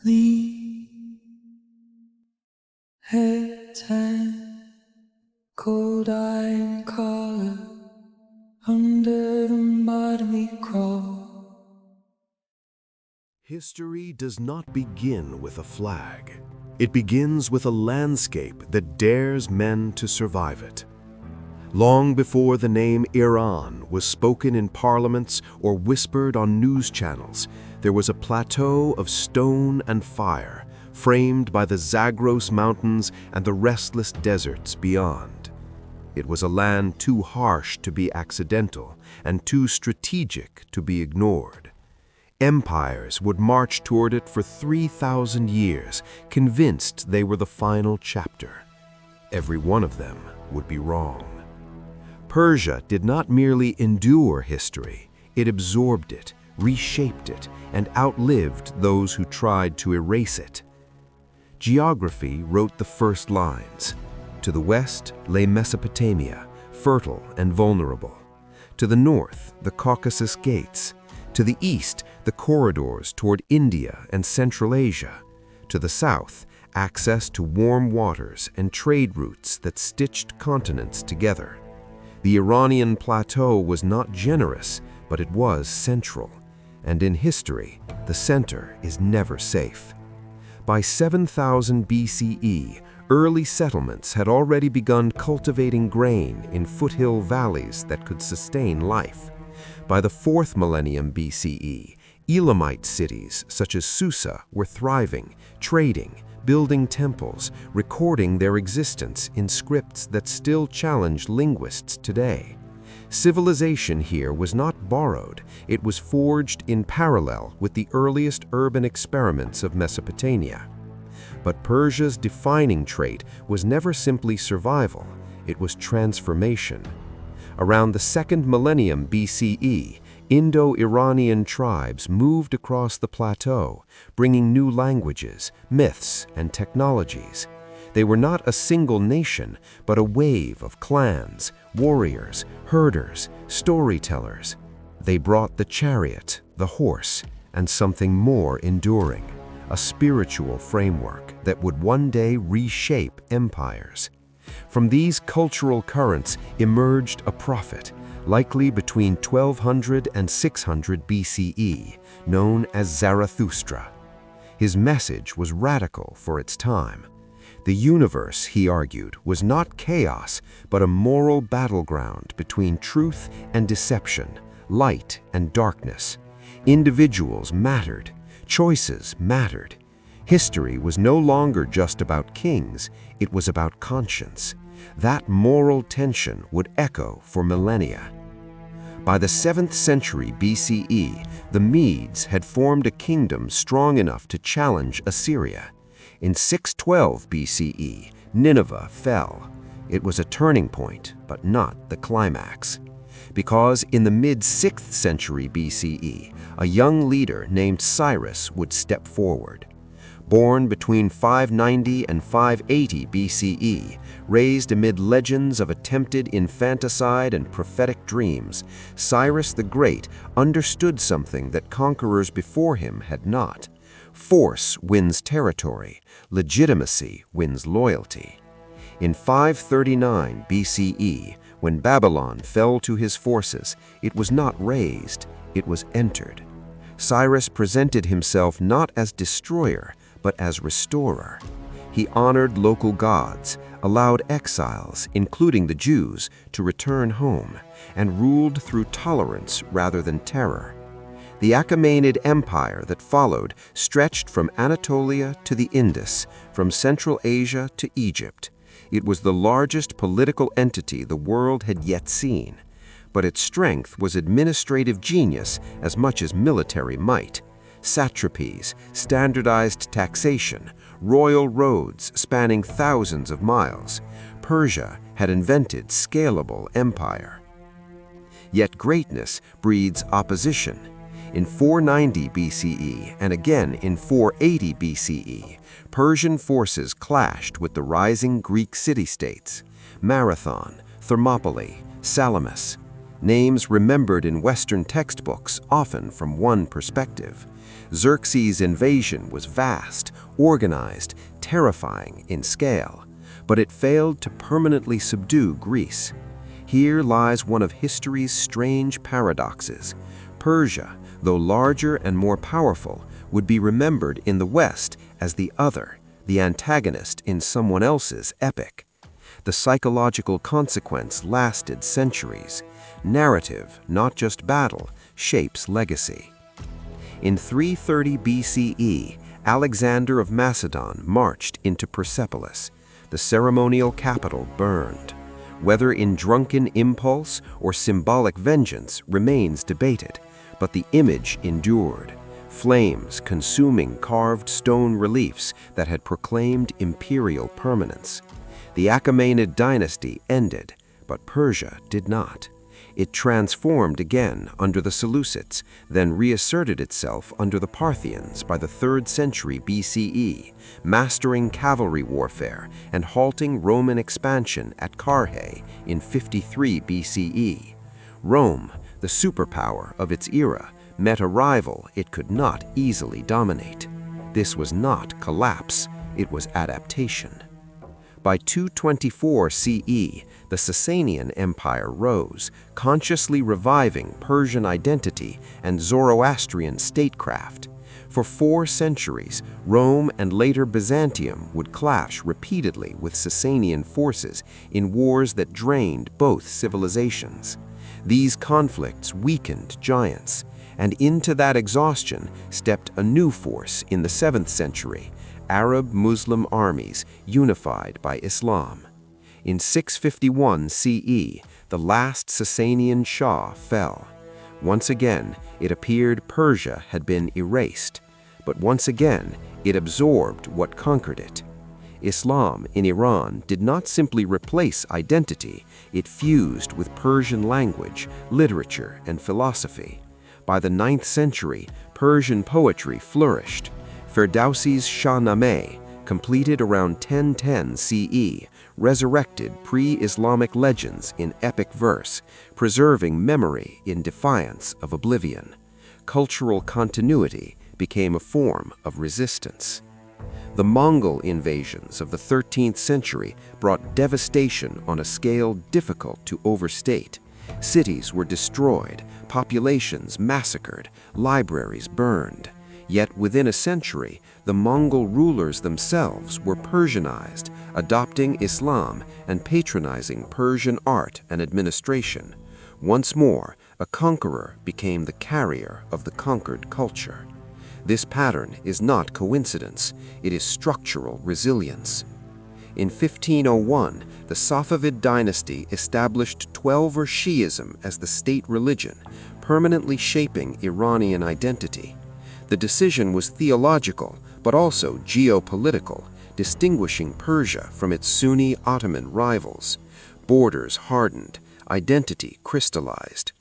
Lee head tan, cold eye and collar, under the mud we crawl. History does not begin with a flag. It begins with a landscape that dares men to survive it. Long before the name Iran was spoken in parliaments or whispered on news channels, there was a plateau of stone and fire, framed by the Zagros Mountains and the restless deserts beyond. It was a land too harsh to be accidental and too strategic to be ignored. Empires would march toward it for 3,000 years, convinced they were the final chapter. Every one of them would be wrong. Persia did not merely endure history, it absorbed it, reshaped it, and outlived those who tried to erase it. Geography wrote the first lines. To the west lay Mesopotamia, fertile and vulnerable. To the north, the Caucasus Gates. To the east, the corridors toward India and Central Asia. To the south, access to warm waters and trade routes that stitched continents together. The Iranian plateau was not generous, but it was central. And in history, the center is never safe. By 7000 BCE, early settlements had already begun cultivating grain in foothill valleys that could sustain life. By the 4th millennium BCE, Elamite cities such as Susa were thriving, trading, building temples, recording their existence in scripts that still challenge linguists today. Civilization here was not borrowed, it was forged in parallel with the earliest urban experiments of Mesopotamia. But Persia's defining trait was never simply survival, it was transformation. Around the 2nd millennium BCE, Indo-Iranian tribes moved across the plateau, bringing new languages, myths, and technologies. They were not a single nation, but a wave of clans, warriors, herders, storytellers. They brought the chariot, the horse, and something more enduring, a spiritual framework that would one day reshape empires. From these cultural currents emerged a prophet, likely between 1200 and 600 BCE, known as Zarathustra. His message was radical for its time. The universe, he argued, was not chaos, but a moral battleground between truth and deception, light and darkness. Individuals mattered, choices mattered. History was no longer just about kings, it was about conscience. That moral tension would echo for millennia. By the 7th century BCE, the Medes had formed a kingdom strong enough to challenge Assyria. In 612 BCE, Nineveh fell. It was a turning point, but not the climax. Because in the mid-6th century BCE, a young leader named Cyrus would step forward. Born between 590 and 580 BCE, raised amid legends of attempted infanticide and prophetic dreams, Cyrus the Great understood something that conquerors before him had not. Force wins territory, legitimacy wins loyalty. In 539 BCE, when Babylon fell to his forces, it was not razed, it was entered. Cyrus presented himself not as destroyer, but as restorer. He honored local gods, allowed exiles, including the Jews, to return home, and ruled through tolerance rather than terror. The Achaemenid Empire that followed stretched from Anatolia to the Indus, from Central Asia to Egypt. It was the largest political entity the world had yet seen, but its strength was administrative genius as much as military might. Satrapies, standardized taxation, royal roads spanning thousands of miles. Persia had invented scalable empire. Yet greatness breeds opposition. In 490 BCE and again in 480 BCE, Persian forces clashed with the rising Greek city-states, Marathon, Thermopylae, Salamis. names remembered in Western textbooks often from one perspective. Xerxes' invasion was vast, organized, terrifying in scale, but it failed to permanently subdue Greece. Here lies one of history's strange paradoxes. Persia, though larger and more powerful, would be remembered in the West as the other, the antagonist in someone else's epic. The psychological consequence lasted centuries. Narrative, not just battle, shapes legacy. In 330 BCE, Alexander of Macedon marched into Persepolis. The ceremonial capital burned. Whether in drunken impulse or symbolic vengeance remains debated, but the image endured. Flames consuming carved stone reliefs that had proclaimed imperial permanence. The Achaemenid dynasty ended, but Persia did not. It transformed again under the Seleucids, then reasserted itself under the Parthians by the 3rd century BCE, mastering cavalry warfare and halting Roman expansion at Carrhae in 53 BCE. Rome, the superpower of its era, met a rival it could not easily dominate. This was not collapse, it was adaptation. By 224 CE, the Sassanian Empire rose, consciously reviving Persian identity and Zoroastrian statecraft. For 4 centuries, Rome and later Byzantium would clash repeatedly with Sassanian forces in wars that drained both civilizations. These conflicts weakened giants, and into that exhaustion stepped a new force in the 7th century, Arab Muslim armies unified by Islam. In 651 CE, the last Sassanian Shah fell. Once again, it appeared Persia had been erased, but once again, it absorbed what conquered it. Islam in Iran did not simply replace identity, it fused with Persian language, literature, and philosophy. By the 9th century, Persian poetry flourished. Ferdowsi's Shahnameh, completed around 1010 CE, resurrected pre-Islamic legends in epic verse, preserving memory in defiance of oblivion. Cultural continuity became a form of resistance. The Mongol invasions of the 13th century brought devastation on a scale difficult to overstate. Cities were destroyed, populations massacred, libraries burned. Yet within a century, the Mongol rulers themselves were Persianized, adopting Islam and patronizing Persian art and administration. Once more, a conqueror became the carrier of the conquered culture. This pattern is not coincidence, it is structural resilience. In 1501, the Safavid dynasty established Twelver Shi'ism as the state religion, permanently shaping Iranian identity. The decision was theological, but also geopolitical, distinguishing Persia from its Sunni Ottoman rivals. Borders hardened, identity crystallized.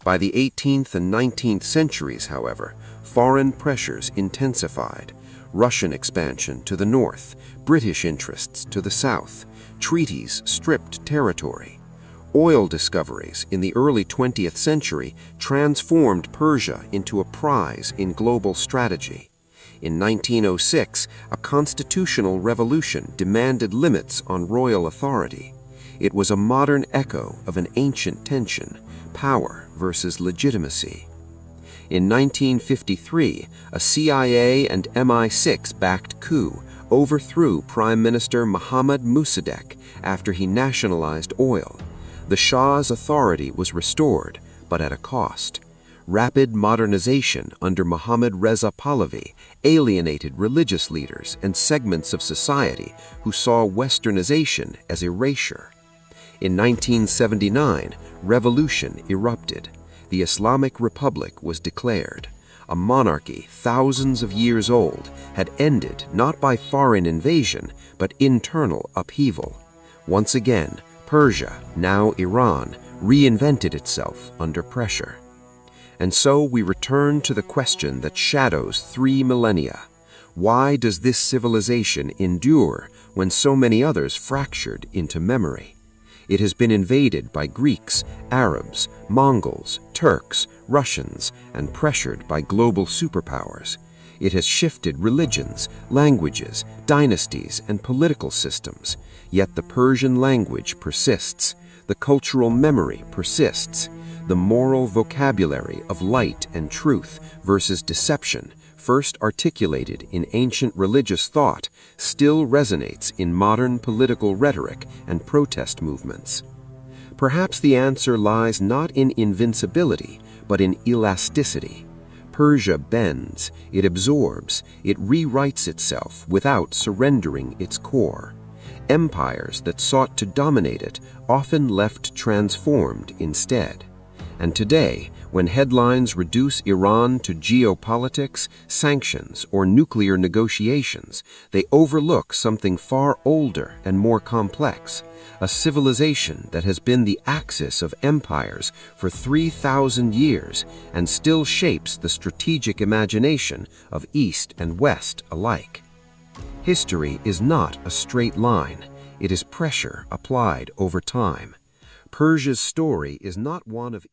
By the 18th and 19th centuries, however, foreign pressures intensified. Russian expansion to the north, British interests to the south, treaties stripped territory. Oil discoveries in the early 20th century transformed Persia into a prize in global strategy. In 1906, a constitutional revolution demanded limits on royal authority. It was a modern echo of an ancient tension, power versus legitimacy. In 1953, a CIA and MI6-backed coup overthrew Prime Minister Mohammad Mossadegh after he nationalized oil. The Shah's authority was restored, but at a cost. Rapid modernization under Mohammad Reza Pahlavi alienated religious leaders and segments of society who saw Westernization as erasure. In 1979, revolution erupted. The Islamic Republic was declared. A monarchy thousands of years old had ended not by foreign invasion, but internal upheaval. Once again, Persia, now Iran, reinvented itself under pressure. And so we return to the question that shadows 3 millennia. Why does this civilization endure when so many others fractured into memory? It has been invaded by Greeks, Arabs, Mongols, Turks, Russians, and pressured by global superpowers. It has shifted religions, languages, dynasties, and political systems, yet the Persian language persists, the cultural memory persists, the moral vocabulary of light and truth versus deception, first articulated in ancient religious thought, still resonates in modern political rhetoric and protest movements. Perhaps the answer lies not in invincibility, but in elasticity. Persia bends, it absorbs, it rewrites itself without surrendering its core. Empires that sought to dominate it often left transformed instead. And today, when headlines reduce Iran to geopolitics, sanctions, or nuclear negotiations, they overlook something far older and more complex, a civilization that has been the axis of empires for 3,000 years and still shapes the strategic imagination of East and West alike. History is not a straight line. It is pressure applied over time. Persia's story is not one of